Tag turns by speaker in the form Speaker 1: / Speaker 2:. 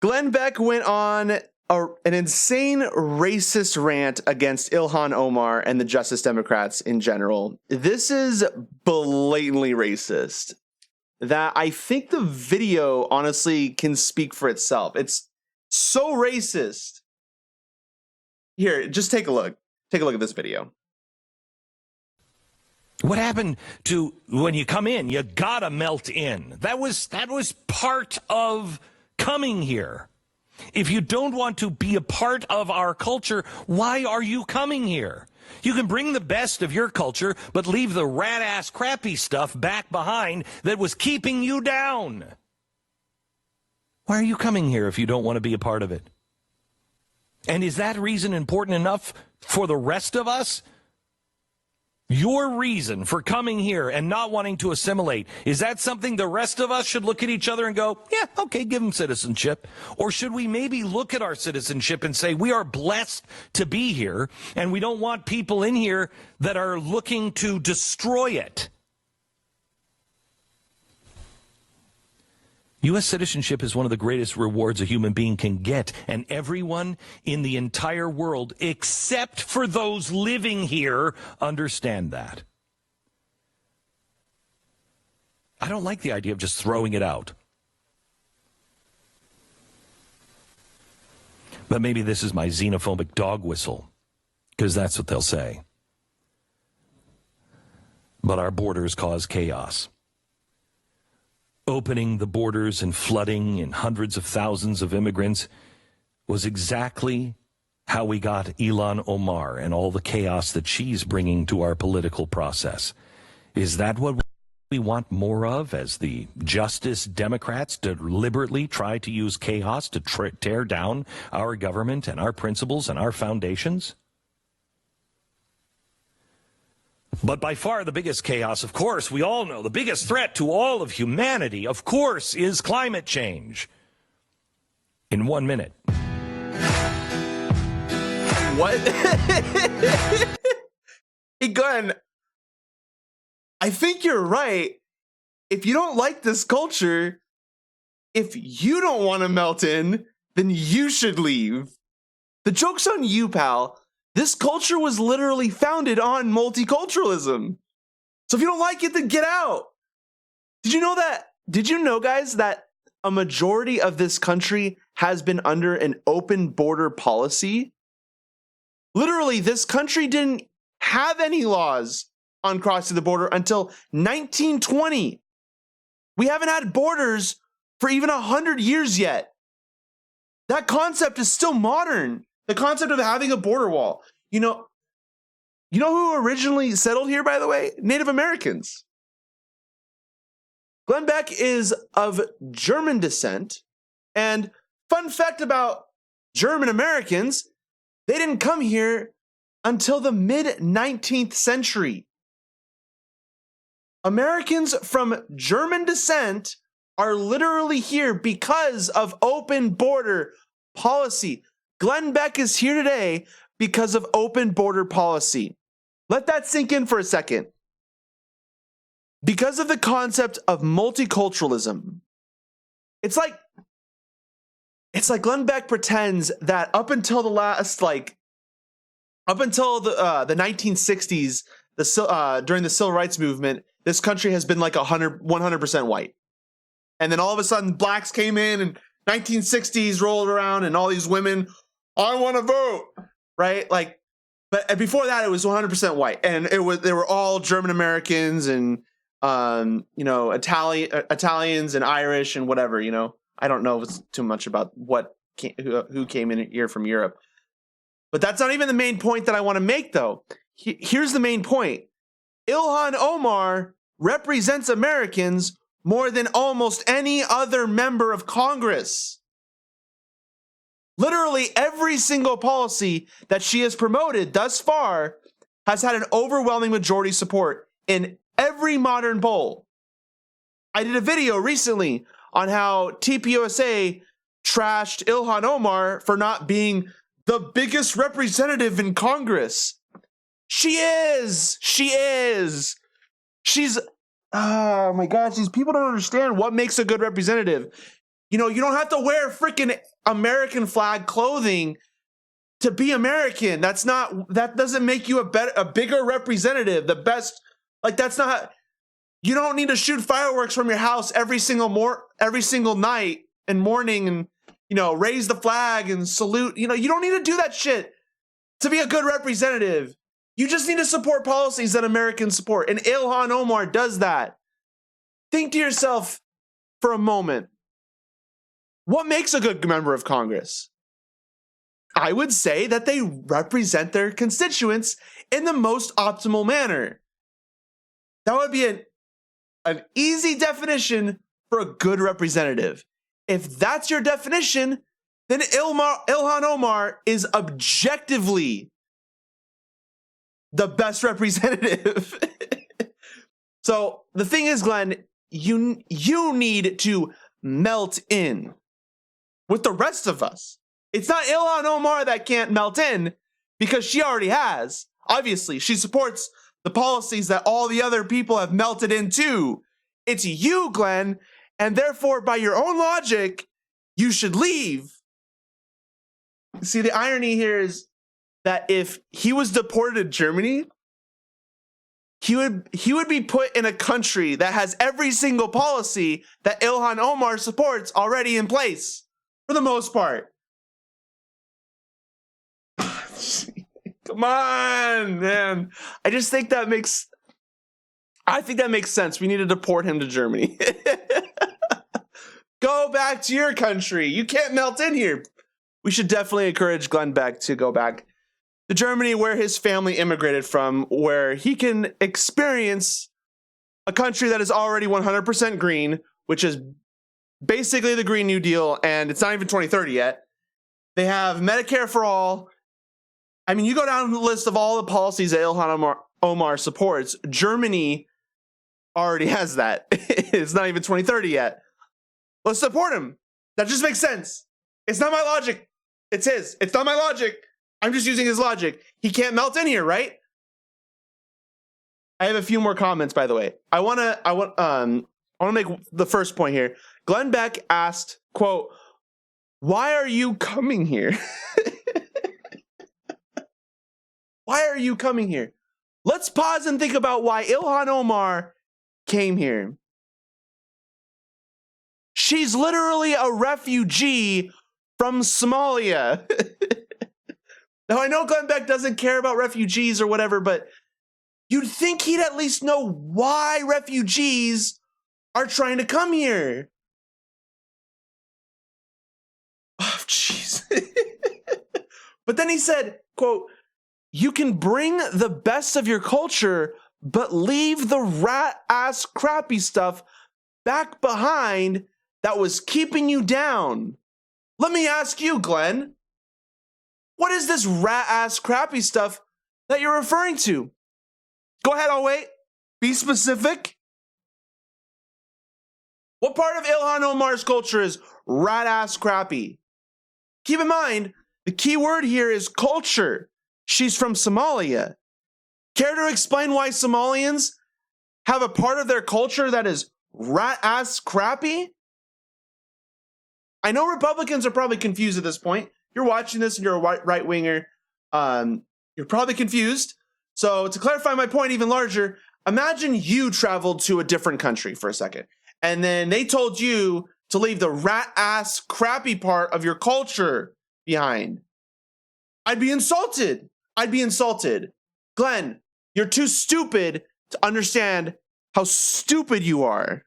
Speaker 1: Glenn Beck went on an insane racist rant against Ilhan Omar and the Justice Democrats in general. This is blatantly racist. That I think the video honestly can speak for itself. It's so racist. Here, just take a look. Take a look at this video.
Speaker 2: What happened to when you come in? You gotta melt in. That was part of coming here. If you don't want to be a part of our culture, why are you coming here? You can bring the best of your culture, but leave the rat-ass crappy stuff back behind that was keeping you down. Why are you coming here if you don't want to be a part of it? And is that reason important enough for the rest of us? Your reason for coming here and not wanting to assimilate, is that something the rest of us should look at each other and go, yeah, okay, give them citizenship? Or should we maybe look at our citizenship and say, we are blessed to be here, and we don't want people in here that are looking to destroy it? U.S. citizenship is one of the greatest rewards a human being can get, and everyone in the entire world, except for those living here, understand that. I don't like the idea of just throwing it out. But maybe this is my xenophobic dog whistle, because that's what they'll say. But our borders cause chaos. Opening the borders and flooding in hundreds of thousands of immigrants was exactly how we got Ilhan Omar and all the chaos that she's bringing to our political process. Is that what we want more of, as the Justice Democrats deliberately try to use chaos to tear down our government and our principles and our foundations? But by far the biggest chaos, of course, we all know, the biggest threat to all of humanity, of course, is climate change. In 1 minute.
Speaker 1: What? Hey, Glenn, I think you're right. If you don't like this culture, if you don't want to melt in, then you should leave. The joke's on you, pal. This culture was literally founded on multiculturalism. So if you don't like it, then get out. Did you know that? Did you know, guys, that a majority of this country has been under an open border policy? Literally, this country didn't have any laws on crossing the border until 1920. We haven't had borders for even 100 years yet. That concept is still modern. The concept of having a border wall. You know who originally settled here, by the way? Native Americans. Glenn Beck is of German descent. And fun fact about German Americans, they didn't come here until the mid-19th century. Americans from German descent are literally here because of open border policy. Glenn Beck is here today because of open border policy. Let that sink in for a second. Because of the concept of multiculturalism. It's like Glenn Beck pretends that up until the 1960s, during the civil rights movement, this country has been like 100% white. And then all of a sudden blacks came in and 1960s rolled around and all these women, I want to vote, right? But before that, it was 100% white, and they were all German Americans and Italians and Irish and whatever. I don't know too much about who came in here from Europe, but that's not even the main point that I want to make, though. Here's the main point: Ilhan Omar represents Americans more than almost any other member of Congress. Literally every single policy that she has promoted thus far has had an overwhelming majority support in every modern poll. I did a video recently on how TPUSA trashed Ilhan Omar for not being the biggest representative in Congress. She is. She's, oh my gosh, these people don't understand what makes a good representative. You don't have to wear freaking American flag clothing to be American. That doesn't make you a bigger representative, the best. Like, that's not, you don't need to shoot fireworks from your house every single night and morning and, raise the flag and salute. You don't need to do that shit to be a good representative. You just need to support policies that Americans support. And Ilhan Omar does that. Think to yourself for a moment, what makes a good member of Congress? I would say that they represent their constituents in the most optimal manner. That would be an easy definition for a good representative. If that's your definition, then Ilhan Omar is objectively the best representative. So the thing is, Glenn, you need to melt in with the rest of us. It's not Ilhan Omar that can't melt in because she already has. Obviously, she supports the policies that all the other people have melted into. It's you, Glenn, and therefore, by your own logic, you should leave. See, the irony here is that if he was deported to Germany, he would be put in a country that has every single policy that Ilhan Omar supports already in place, for the most part. Come on, man. I think that makes sense. We need to deport him to Germany. Go back to your country. You can't melt in here. We should definitely encourage Glenn Beck to go back to Germany, where his family immigrated from, where he can experience a country that is already 100% green, which is basically the Green New Deal, and it's not even 2030 yet. They have Medicare for all. I mean, you go down the list of all the policies that Ilhan Omar supports. Germany already has that. It's not even 2030 yet. Let's support him. That just makes sense. It's not my logic. It's his. It's not my logic. I'm just using his logic. He can't melt in here, right? I have a few more comments, by the way. I want to make the first point here. Glenn Beck asked, quote, "Why are you coming here?" Why are you coming here? Let's pause and think about why Ilhan Omar came here. She's literally a refugee from Somalia. Now, I know Glenn Beck doesn't care about refugees or whatever, but you'd think he'd at least know why refugees are trying to come here. Oh, jeez. But then he said, quote, "You can bring the best of your culture, but leave the rat-ass crappy stuff back behind that was keeping you down." Let me ask you, Glenn, what is this rat-ass crappy stuff that you're referring to? Go ahead, I'll wait. Be specific. What part of Ilhan Omar's culture is rat-ass crappy? Keep in mind, the key word here is culture. She's from Somalia. Care to explain why Somalians have a part of their culture that is rat-ass crappy? I know Republicans are probably confused at this point. You're watching this and you're a right-winger. You're probably confused. So to clarify my point even larger, imagine you traveled to a different country for a second, and then they told you to leave the rat-ass crappy part of your culture behind. I'd be insulted. Glenn, you're too stupid to understand how stupid you are.